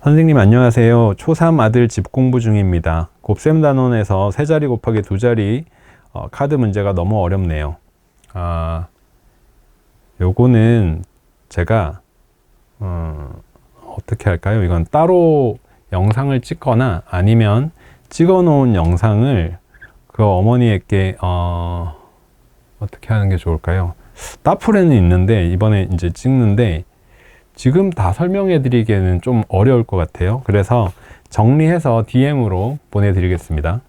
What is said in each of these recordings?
선생님 안녕하세요. 초3 아들 집 공부 중입니다. 곱셈 단원에서 세 자리 곱하기 두 자리 카드 문제가 너무 어렵네요. 요거는 제가 어떻게 할까요? 이건 따로 영상을 찍거나 아니면 찍어 놓은 영상을 그 어머니에게 어떻게 하는 게 좋을까요? 따풀에는 있는데 이번에 이제 찍는데 지금 다 설명해 드리기에는 좀 어려울 것 같아요. 그래서 정리해서 DM으로 보내드리겠습니다.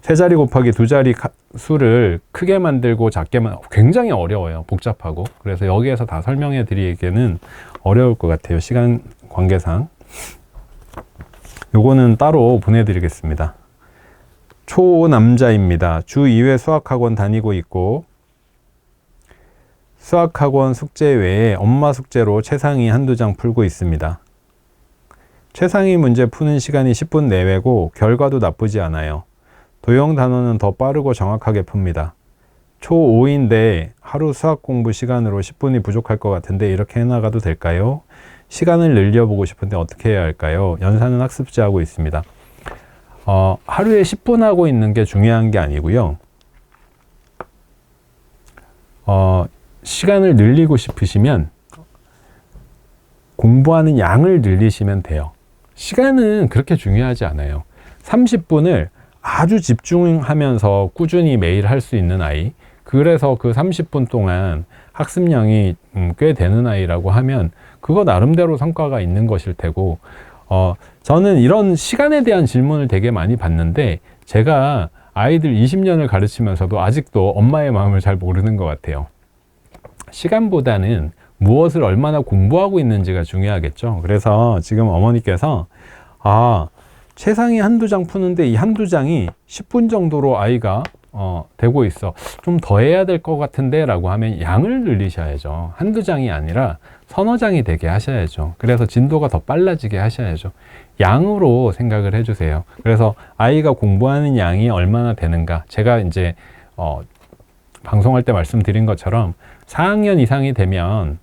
세 자리 곱하기 두 자리 수를 크게 만들고 작게 굉장히 어려워요. 복잡하고. 그래서 여기에서 다 설명해 드리기에는 어려울 것 같아요. 시간 관계상. 요거는 따로 보내드리겠습니다. 초남자입니다. 주 2회 수학학원 다니고 있고 수학학원 숙제 외에 엄마 숙제로 최상위 한두 장 풀고 있습니다. 최상위 문제 푸는 시간이 10분 내외고 결과도 나쁘지 않아요. 도형 단원은 더 빠르고 정확하게 풉니다. 초5인데 하루 수학 공부 시간으로 10분이 부족할 것 같은데 이렇게 해나가도 될까요? 시간을 늘려보고 싶은데 어떻게 해야 할까요? 연산은 학습지 하고 있습니다. 하루에 10분 하고 있는 게 중요한 게 아니고요. 시간을 늘리고 싶으시면 공부하는 양을 늘리시면 돼요. 시간은 그렇게 중요하지 않아요. 30분을 아주 집중하면서 꾸준히 매일 할 수 있는 아이, 그래서 그 30분 동안 학습량이 꽤 되는 아이라고 하면 그거 나름대로 성과가 있는 것일 테고, 저는 이런 시간에 대한 질문을 되게 많이 받는데 제가 아이들 20년을 가르치면서도 아직도 엄마의 마음을 잘 모르는 것 같아요. 시간보다는 무엇을 얼마나 공부하고 있는지가 중요하겠죠. 그래서 지금 어머니께서 최상위 한두 장 푸는데 이 한두 장이 10분 정도로 아이가 되고 있어. 좀 더 해야 될 것 같은데 라고 하면 양을 늘리셔야죠. 한두 장이 아니라 서너 장이 되게 하셔야죠. 그래서 진도가 더 빨라지게 하셔야죠. 양으로 생각을 해주세요. 그래서 아이가 공부하는 양이 얼마나 되는가. 제가 이제 방송할 때 말씀드린 것처럼 4학년 이상이 되면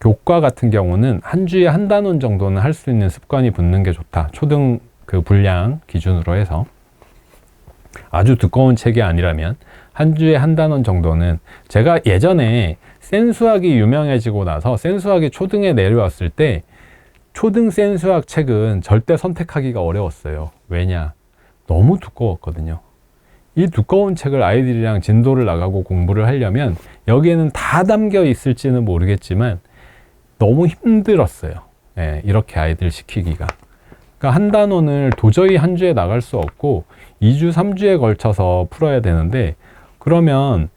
교과 같은 경우는 한 주에 한 단원 정도는 할 수 있는 습관이 붙는 게 좋다. 초등 그 분량 기준으로 해서 아주 두꺼운 책이 아니라면 한 주에 한 단원 정도는, 제가 예전에 센수학이 유명해지고 나서 센수학이 초등에 내려왔을 때 초등 센수학 책은 절대 선택하기가 어려웠어요. 왜냐? 너무 두꺼웠거든요. 이 두꺼운 책을 아이들이랑 진도를 나가고 공부를 하려면 여기에는 다 담겨 있을지는 모르겠지만 너무 힘들었어요. 이렇게 아이들 시키기가. 그러니까 한 단원을 도저히 한 주에 나갈 수 없고 2주, 3주에 걸쳐서 풀어야 되는데, 그러면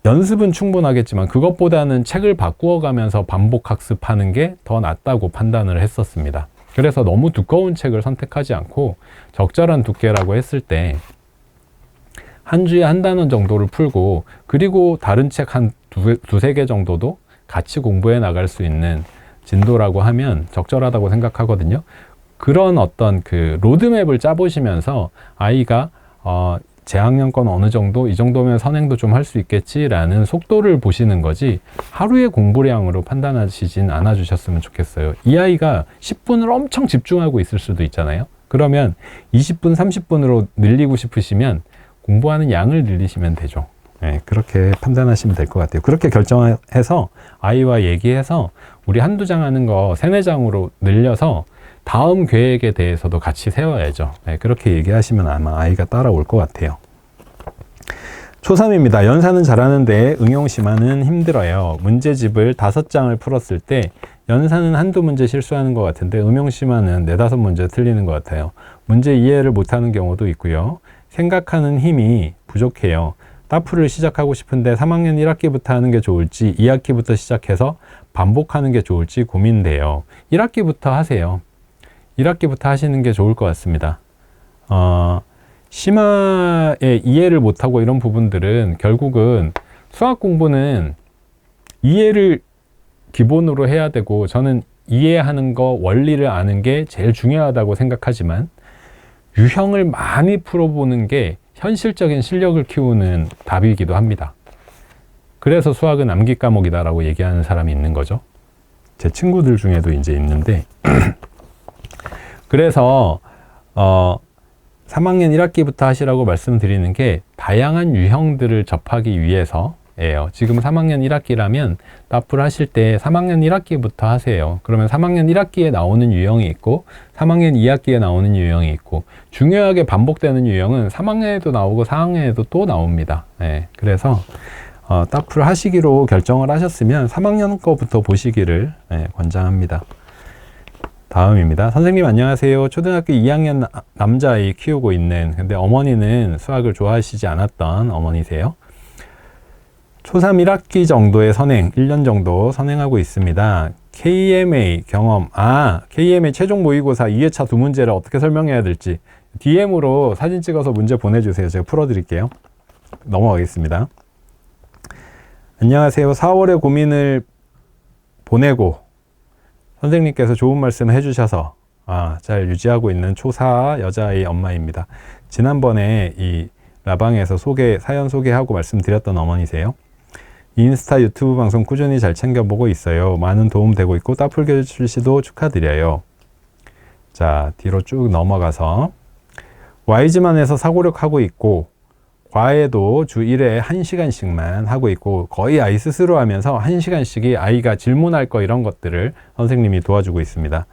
연습은 충분하겠지만 그것보다는 책을 바꾸어 가면서 반복 학습하는 게 더 낫다고 판단을 했었습니다. 그래서 너무 두꺼운 책을 선택하지 않고 적절한 두께라고 했을 때 한 주에 한 단원 정도를 풀고, 그리고 다른 책 한 두세 개 정도도 같이 공부해 나갈 수 있는 진도라고 하면 적절하다고 생각하거든요. 그런 어떤 그 로드맵을 짜보시면서 아이가 재학년권 어느 정도, 이 정도면 선행도 좀 할 수 있겠지라는 속도를 보시는 거지 하루의 공부량으로 판단하시진 않아 주셨으면 좋겠어요. 이 아이가 10분을 엄청 집중하고 있을 수도 있잖아요. 그러면 20분, 30분으로 늘리고 싶으시면 공부하는 양을 늘리시면 되죠. 그렇게 판단하시면 될 것 같아요. 그렇게 결정해서 아이와 얘기해서 우리 한두 장 하는 거 3-4장으로 늘려서 다음 계획에 대해서도 같이 세워야죠. 그렇게 얘기하시면 아마 아이가 따라올 것 같아요. 초3입니다. 연산은 잘하는데 응용심화는 힘들어요. 문제집을 5장을 풀었을 때 연산은 한두 문제 실수하는 것 같은데 응용심화는 4-5문제 틀리는 것 같아요. 문제 이해를 못하는 경우도 있고요. 생각하는 힘이 부족해요. 따풀을 시작하고 싶은데 3학년 1학기부터 하는 게 좋을지 2학기부터 시작해서 반복하는 게 좋을지 고민돼요. 1학기부터 하세요. 1학기부터 하시는 게 좋을 것 같습니다. 심화의 이해를 못하고 이런 부분들은 결국은 수학 공부는 이해를 기본으로 해야 되고, 저는 이해하는 거, 원리를 아는 게 제일 중요하다고 생각하지만 유형을 많이 풀어보는 게 현실적인 실력을 키우는 답이기도 합니다. 그래서 수학은 암기 과목이다라고 얘기하는 사람이 있는 거죠. 제 친구들 중에도 이제 있는데 그래서 3학년 1학기부터 하시라고 말씀드리는 게 다양한 유형들을 접하기 위해서예요. 지금 3학년 1학기라면 따풀 하실 때 3학년 1학기부터 하세요. 그러면 3학년 1학기에 나오는 유형이 있고 3학년 2학기에 나오는 유형이 있고 중요하게 반복되는 유형은 3학년에도 나오고 4학년에도 또 나옵니다. 예, 그래서 따풀 하시기로 결정을 하셨으면 3학년 거부터 보시기를 권장합니다. 다음입니다. 선생님 안녕하세요. 초등학교 2학년 남자아이 키우고 있는, 근데 어머니는 수학을 좋아하시지 않았던 어머니세요. 초3 1학기 정도의 선행, 1년 정도 선행하고 있습니다. KMA 경험, KMA 최종 모의고사 2회차 두 문제를 어떻게 설명해야 될지 DM으로 사진 찍어서 문제 보내주세요. 제가 풀어드릴게요. 넘어가겠습니다. 안녕하세요. 4월에 고민을 보내고 선생님께서 좋은 말씀 해주셔서 잘 유지하고 있는 초4 여자아이 엄마입니다. 지난번에 이 라방에서 사연 소개하고 말씀드렸던 어머니세요. 인스타 유튜브 방송 꾸준히 잘 챙겨보고 있어요. 많은 도움 되고 있고 따풀기 출시도 축하드려요. 자, 뒤로 쭉 넘어가서 Y지만에서 사고력 하고 있고 과외도 주 1회에 1시간씩만 하고 있고 거의 아이 스스로 하면서 1시간씩이 아이가 질문할 거 이런 것들을 선생님이 도와주고 있습니다.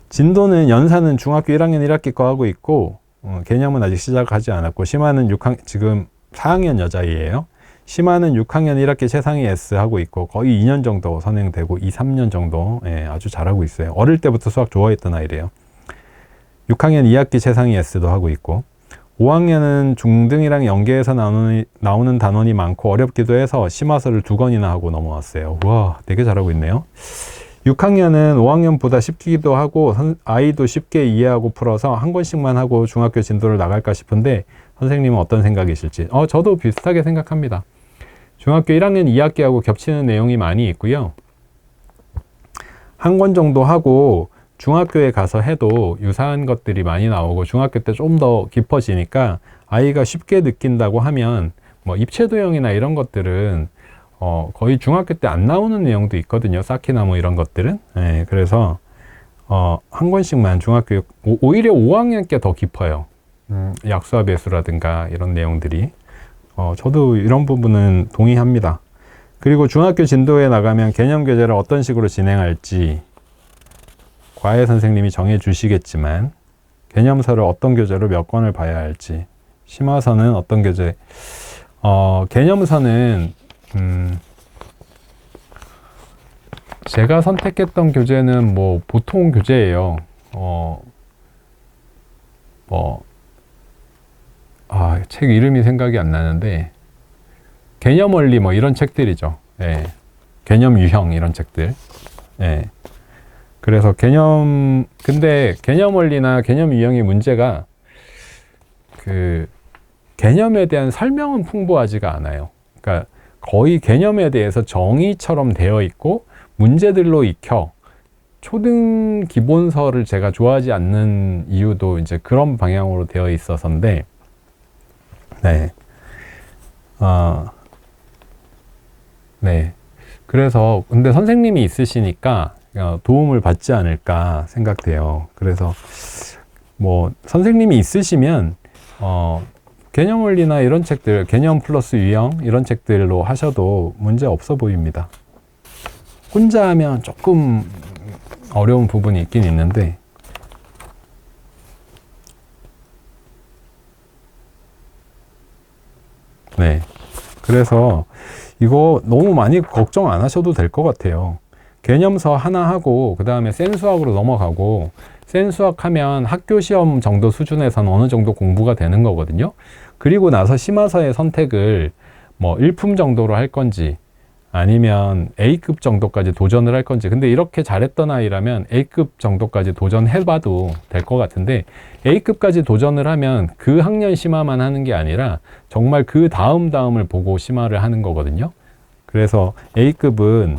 진도는 연산은 중학교 1학년 1학기 거 하고 있고 개념은 아직 시작하지 않았고 심화는 지금 4학년 여자아이예요. 심화는 6학년 1학기 최상위 S 하고 있고 거의 2년 정도 선행되고 2, 3년 정도 아주 잘하고 있어요. 어릴 때부터 수학 좋아했던 아이래요. 6학년 2학기 최상위 S도 하고 있고 5학년은 중등이랑 연계해서 나오는 단원이 많고 어렵기도 해서 심화서를 2권이나 하고 넘어왔어요. 우와, 되게 잘하고 있네요. 6학년은 5학년보다 쉽기도 하고 아이도 쉽게 이해하고 풀어서 한 권씩만 하고 중학교 진도를 나갈까 싶은데 선생님은 어떤 생각이실지. 저도 비슷하게 생각합니다. 중학교 1학년 2학기하고 겹치는 내용이 많이 있고요. 한 권 정도 하고 중학교에 가서 해도 유사한 것들이 많이 나오고 중학교 때 좀 더 깊어지니까 아이가 쉽게 느낀다고 하면 뭐 입체도형이나 이런 것들은 거의 중학교 때 안 나오는 내용도 있거든요. 쌓기나 뭐 이런 것들은. 그래서 한 권씩만 중학교 오히려 5학년 게 더 깊어요. 약수와 배수라든가 이런 내용들이. 저도 이런 부분은 동의합니다. 그리고 중학교 진도에 나가면 개념 교재를 어떤 식으로 진행할지 과외 선생님이 정해 주시겠지만 개념서를 어떤 교재로 몇 권을 봐야 할지, 심화서는 어떤 교재, 개념서는 제가 선택했던 교재는 뭐 보통 교재예요. 책 이름이 생각이 안 나는데 개념 원리 뭐 이런 책들이죠. 개념 유형 이런 책들. 그래서 근데 개념 원리나 개념 유형의 문제가 개념에 대한 설명은 풍부하지가 않아요. 그러니까 거의 개념에 대해서 정의처럼 되어 있고 문제들로 익혀 초등 기본서를 제가 좋아하지 않는 이유도 이제 그런 방향으로 되어 있어서인데, 그래서 근데 선생님이 있으시니까 도움을 받지 않을까 생각돼요. 그래서 뭐 선생님이 있으시면 개념 원리나 이런 책들, 개념 플러스 유형 이런 책들로 하셔도 문제 없어 보입니다. 혼자 하면 조금 어려운 부분이 있긴 있는데 그래서 이거 너무 많이 걱정 안 하셔도 될 것 같아요. 개념서 하나 하고 그 다음에 센 수학으로 넘어가고, 센 수학 하면 학교 시험 정도 수준에서는 어느 정도 공부가 되는 거거든요. 그리고 나서 심화서의 선택을 뭐 1품 정도로 할 건지 아니면 A급 정도까지 도전을 할 건지. 근데 이렇게 잘했던 아이라면 A급 정도까지 도전해봐도 될 것 같은데, A급까지 도전을 하면 그 학년 심화만 하는 게 아니라 정말 그 다음을 보고 심화를 하는 거거든요. 그래서 A급은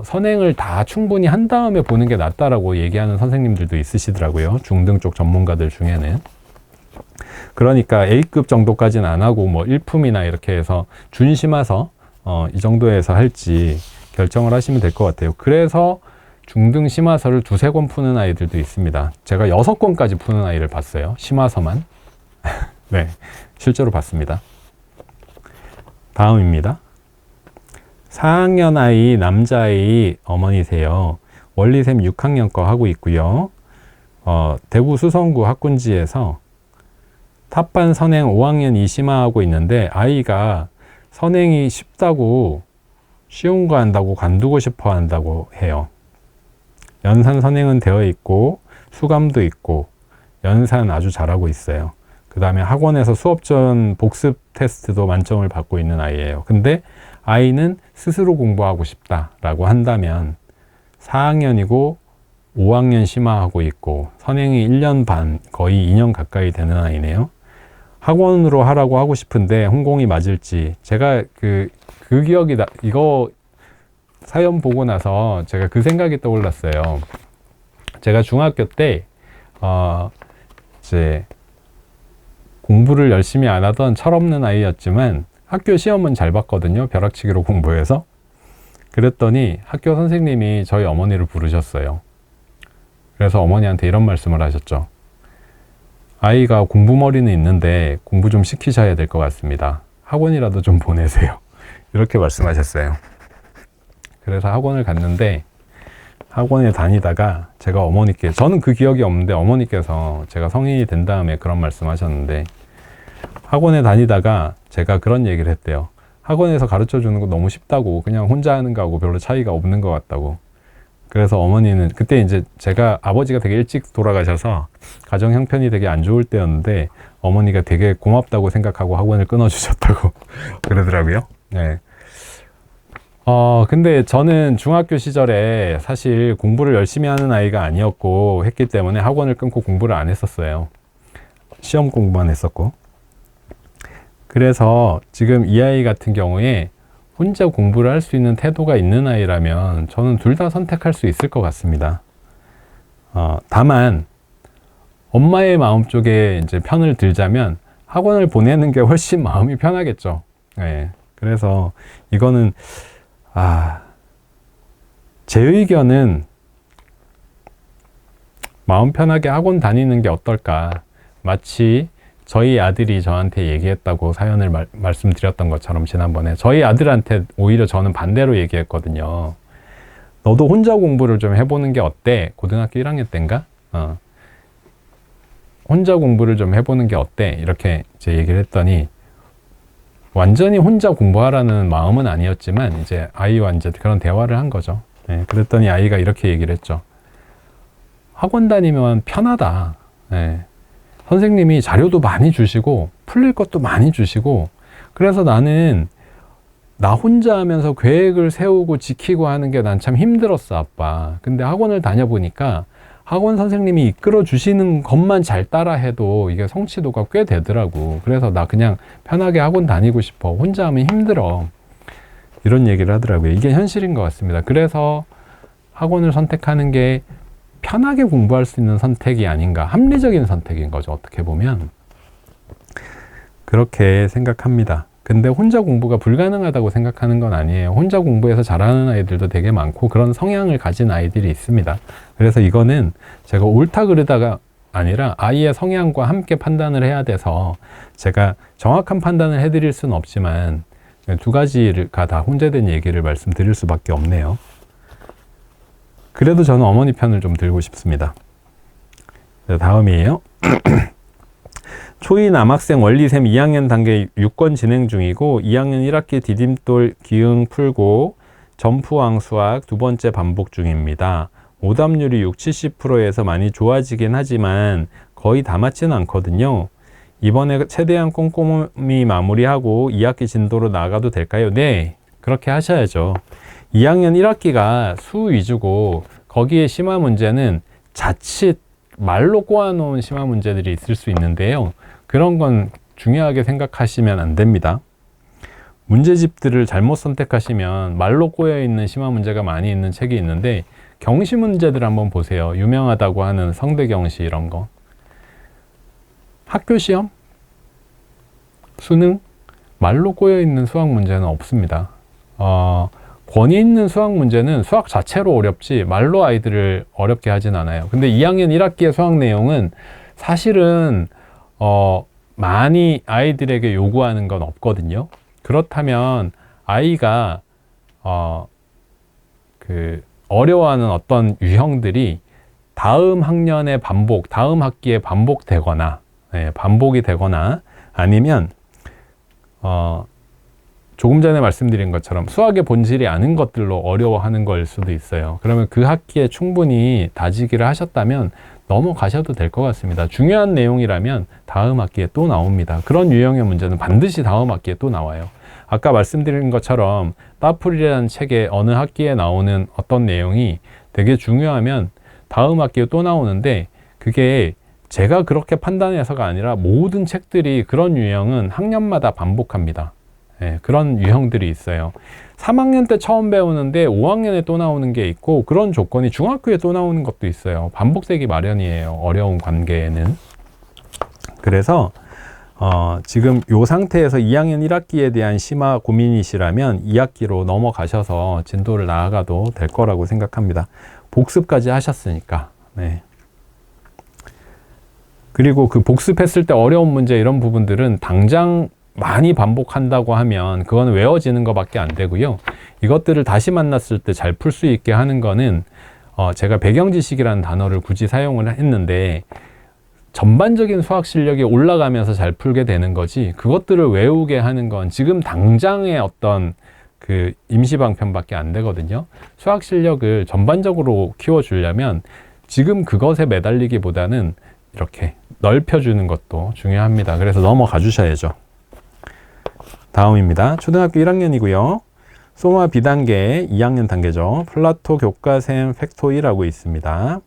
선행을 다 충분히 한 다음에 보는 게 낫다라고 얘기하는 선생님들도 있으시더라고요. 중등 쪽 전문가들 중에는. 그러니까 A급 정도까지는 안 하고 뭐 1품이나 이렇게 해서 준심화서 이 정도에서 할지 결정을 하시면 될 것 같아요. 그래서 중등 심화서를 2-3권 푸는 아이들도 있습니다. 제가 6권까지 푸는 아이를 봤어요. 심화서만. 네, 실제로 봤습니다. 다음입니다. 4학년 아이, 남자아이 어머니세요. 원리샘 6학년 거 하고 있고요. 대구 수성구 학군지에서 탑반 선행 5학년 2심화하고 있는데, 아이가 선행이 쉽다고, 쉬운 거 한다고 관두고 싶어 한다고 해요. 연산 선행은 되어 있고 수감도 있고 연산 아주 잘하고 있어요. 그 다음에 학원에서 수업 전 복습 테스트도 만점을 받고 있는 아이예요. 근데 아이는 스스로 공부하고 싶다라고 한다면 4학년이고 5학년 심화하고 있고 선행이 1년 반, 거의 2년 가까이 되는 아이네요. 학원으로 하라고 하고 싶은데 혼공이 맞을지, 제가 그 기억이 이거 사연 보고 나서 제가 그 생각이 떠올랐어요. 제가 중학교 때 이제 공부를 열심히 안 하던 철없는 아이였지만 학교 시험은 잘 봤거든요. 벼락치기로 공부해서. 그랬더니 학교 선생님이 저희 어머니를 부르셨어요. 그래서 어머니한테 이런 말씀을 하셨죠. 아이가 공부머리는 있는데 공부 좀 시키셔야 될 것 같습니다. 학원이라도 좀 보내세요. 이렇게 말씀하셨어요. 그래서 학원을 갔는데, 학원에 다니다가 제가 어머니께, 저는 그 기억이 없는데 어머니께서 제가 성인이 된 다음에 그런 말씀 하셨는데, 학원에 다니다가 제가 그런 얘기를 했대요. 학원에서 가르쳐 주는 거 너무 쉽다고, 그냥 혼자 하는 거하고 별로 차이가 없는 것 같다고. 그래서 어머니는, 그때 이제 제가 아버지가 되게 일찍 돌아가셔서 가정 형편이 되게 안 좋을 때였는데, 어머니가 되게 고맙다고 생각하고 학원을 끊어주셨다고 그러더라고요. 네. 근데 저는 중학교 시절에 사실 공부를 열심히 하는 아이가 아니었고 했기 때문에 학원을 끊고 공부를 안 했었어요. 시험 공부만 했었고. 그래서 지금 이 아이 같은 경우에 혼자 공부를 할 수 있는 태도가 있는 아이라면 저는 둘 다 선택할 수 있을 것 같습니다. 다만 엄마의 마음 쪽에 이제 편을 들자면 학원을 보내는 게 훨씬 마음이 편하겠죠. 네. 그래서 이거는 제 의견은 마음 편하게 학원 다니는 게 어떨까. 마치 저희 아들이 저한테 얘기했다고 사연을 말씀드렸던 것처럼 지난번에 저희 아들한테 오히려 저는 반대로 얘기했거든요. 너도 혼자 공부를 좀 해보는 게 어때? 고등학교 1학년 때인가? 혼자 공부를 좀 해보는 게 어때? 이렇게 이제 얘기를 했더니 완전히 혼자 공부하라는 마음은 아니었지만 이제 아이와 이제 그런 대화를 한 거죠. 네, 그랬더니 아이가 이렇게 얘기를 했죠. 학원 다니면 편하다. 네, 선생님이 자료도 많이 주시고 풀릴 것도 많이 주시고, 그래서 나는 나 혼자 하면서 계획을 세우고 지키고 하는 게 난 참 힘들었어, 아빠. 근데 학원을 다녀보니까 학원 선생님이 이끌어 주시는 것만 잘 따라 해도 이게 성취도가 꽤 되더라고. 그래서 나 그냥 편하게 학원 다니고 싶어. 혼자 하면 힘들어. 이런 얘기를 하더라고요. 이게 현실인 것 같습니다. 그래서 학원을 선택하는 게 편하게 공부할 수 있는 선택이 아닌가. 합리적인 선택인 거죠. 어떻게 보면. 그렇게 생각합니다. 근데 혼자 공부가 불가능하다고 생각하는 건 아니에요. 혼자 공부해서 잘하는 아이들도 되게 많고 그런 성향을 가진 아이들이 있습니다. 그래서 이거는 제가 옳다 그르다가 아니라 아이의 성향과 함께 판단을 해야 돼서 제가 정확한 판단을 해드릴 수는 없지만 두 가지가 다 혼재된 얘기를 말씀드릴 수밖에 없네요. 그래도 저는 어머니 편을 좀 들고 싶습니다. 다음이에요. 초2 남학생 원리샘 2학년 단계 6권 진행 중이고 2학년 1학기 디딤돌 기응 풀고 점프왕 수학 두 번째 반복 중입니다. 오답률이 60-70%에서 많이 좋아지긴 하지만 거의 다 맞지는 않거든요. 이번에 최대한 꼼꼼히 마무리하고 2학기 진도로 나가도 될까요? 네, 그렇게 하셔야죠. 2학년 1학기가 수 위주고 거기에 심화 문제는 자칫 말로 꼬아놓은 심화 문제들이 있을 수 있는데요. 그런 건 중요하게 생각하시면 안 됩니다. 문제집들을 잘못 선택하시면 말로 꼬여있는 심화 문제가 많이 있는 책이 있는데 경시 문제들 한번 보세요. 유명하다고 하는 성대경시 이런 거. 학교 시험? 수능? 말로 꼬여있는 수학 문제는 없습니다. 권위 있는 수학 문제는 수학 자체로 어렵지 말로 아이들을 어렵게 하진 않아요. 근데 2학년 1학기의 수학 내용은 사실은 많이 아이들에게 요구하는 건 없거든요. 그렇다면 아이가 어려워하는 어떤 유형들이 다음 학년의 반복, 다음 학기에 반복되거나, 반복이 되거나, 아니면 조금 전에 말씀드린 것처럼 수학의 본질이 아닌 것들로 어려워하는 걸 수도 있어요. 그러면 그 학기에 충분히 다지기를 하셨다면 넘어가셔도 될 것 같습니다. 중요한 내용이라면 다음 학기에 또 나옵니다. 그런 유형의 문제는 반드시 다음 학기에 또 나와요. 아까 말씀드린 것처럼 따풀이라는 책의 어느 학기에 나오는 어떤 내용이 되게 중요하면 다음 학기에 또 나오는데, 그게 제가 그렇게 판단해서가 아니라 모든 책들이 그런 유형은 학년마다 반복합니다. 그런 유형들이 있어요. 3학년 때 처음 배우는데 5학년에 또 나오는 게 있고, 그런 조건이 중학교에 또 나오는 것도 있어요. 반복되기 마련이에요. 어려운 관계에는. 그래서 지금 이 상태에서 2학년 1학기에 대한 심화 고민이시라면 2학기로 넘어가셔서 진도를 나아가도 될 거라고 생각합니다. 복습까지 하셨으니까. 그리고 그 복습했을 때 어려운 문제 이런 부분들은 당장 많이 반복한다고 하면 그건 외워지는 것밖에 안 되고요. 이것들을 다시 만났을 때 잘 풀 수 있게 하는 거는 제가 배경지식이라는 단어를 굳이 사용을 했는데, 전반적인 수학 실력이 올라가면서 잘 풀게 되는 거지, 그것들을 외우게 하는 건 지금 당장의 어떤 그 임시방편밖에 안 되거든요. 수학 실력을 전반적으로 키워주려면 지금 그것에 매달리기보다는 이렇게 넓혀주는 것도 중요합니다. 그래서 넘어가 주셔야죠. 다음입니다. 초등학교 1학년이고요. 소마 B단계 2학년 단계죠. 플라토 교과샘 팩토이라고 있습니다.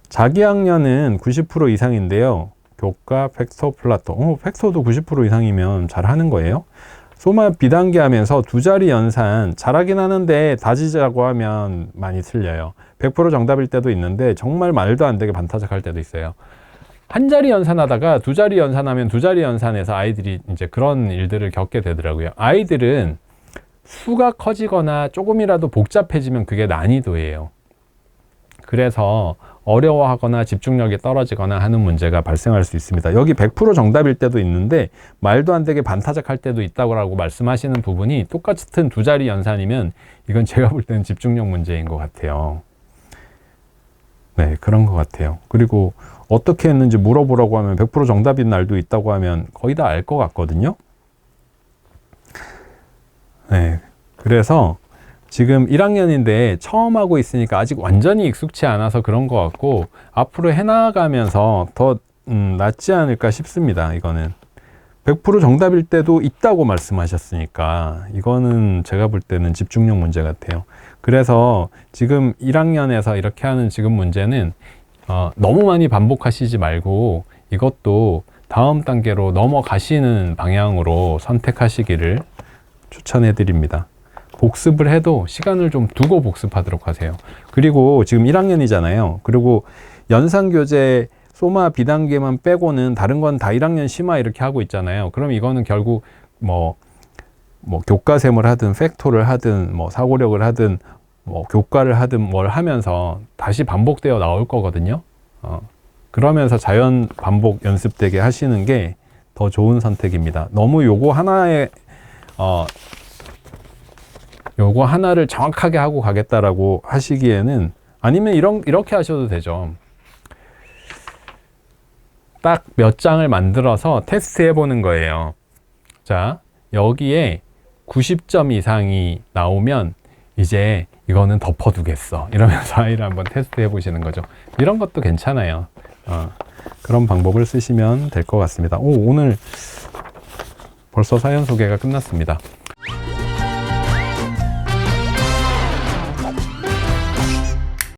자기 학년은 90% 이상인데요. 교과, 팩토, 플라토. 팩토도 90% 이상이면 잘하는 거예요. 소마 B단계 하면서 두 자리 연산 잘하긴 하는데 다지자고 하면 많이 틀려요. 100% 정답일 때도 있는데 정말 말도 안 되게 반타작할 때도 있어요. 한 자리 연산하다가 두 자리 연산하면 두 자리 연산에서 아이들이 이제 그런 일들을 겪게 되더라고요. 아이들은 수가 커지거나 조금이라도 복잡해지면 그게 난이도예요. 그래서 어려워하거나 집중력이 떨어지거나 하는 문제가 발생할 수 있습니다. 여기 100% 정답일 때도 있는데 말도 안 되게 반타작할 때도 있다고 말씀하시는 부분이 똑같은 두 자리 연산이면 이건 제가 볼 때는 집중력 문제인 것 같아요. 그런 것 같아요. 그리고 어떻게 했는지 물어보라고 하면 100% 정답인 날도 있다고 하면 거의 다 알 것 같거든요. 그래서 지금 1학년인데 처음 하고 있으니까 아직 완전히 익숙치 않아서 그런 것 같고, 앞으로 해나가면서 더 낫지 않을까 싶습니다. 이거는 100% 정답일 때도 있다고 말씀하셨으니까 이거는 제가 볼 때는 집중력 문제 같아요. 그래서 지금 1학년에서 이렇게 하는 지금 문제는 너무 많이 반복하시지 말고 이것도 다음 단계로 넘어가시는 방향으로 선택하시기를 추천해 드립니다. 복습을 해도 시간을 좀 두고 복습하도록 하세요. 그리고 지금 1학년이잖아요. 그리고 연산교재 소마 B단계만 빼고는 다른 건 다 1학년 심화 이렇게 하고 있잖아요. 그럼 이거는 결국 뭐 교과샘을 하든 팩토를 하든 사고력을 하든 교과를 하든 뭘 하면서 다시 반복되어 나올 거거든요. 그러면서 자연 반복 연습되게 하시는 게 더 좋은 선택입니다. 너무 요거 하나를 정확하게 하고 가겠다라고 하시기에는, 아니면 이렇게 하셔도 되죠. 딱 몇 장을 만들어서 테스트 해보는 거예요. 자, 여기에 90점 이상이 나오면 이제 이거는 덮어두겠어 이러면서 아이를 한번 테스트 해보시는 거죠. 이런 것도 괜찮아요. 그런 방법을 쓰시면 될 것 같습니다. 오늘 벌써 사연 소개가 끝났습니다.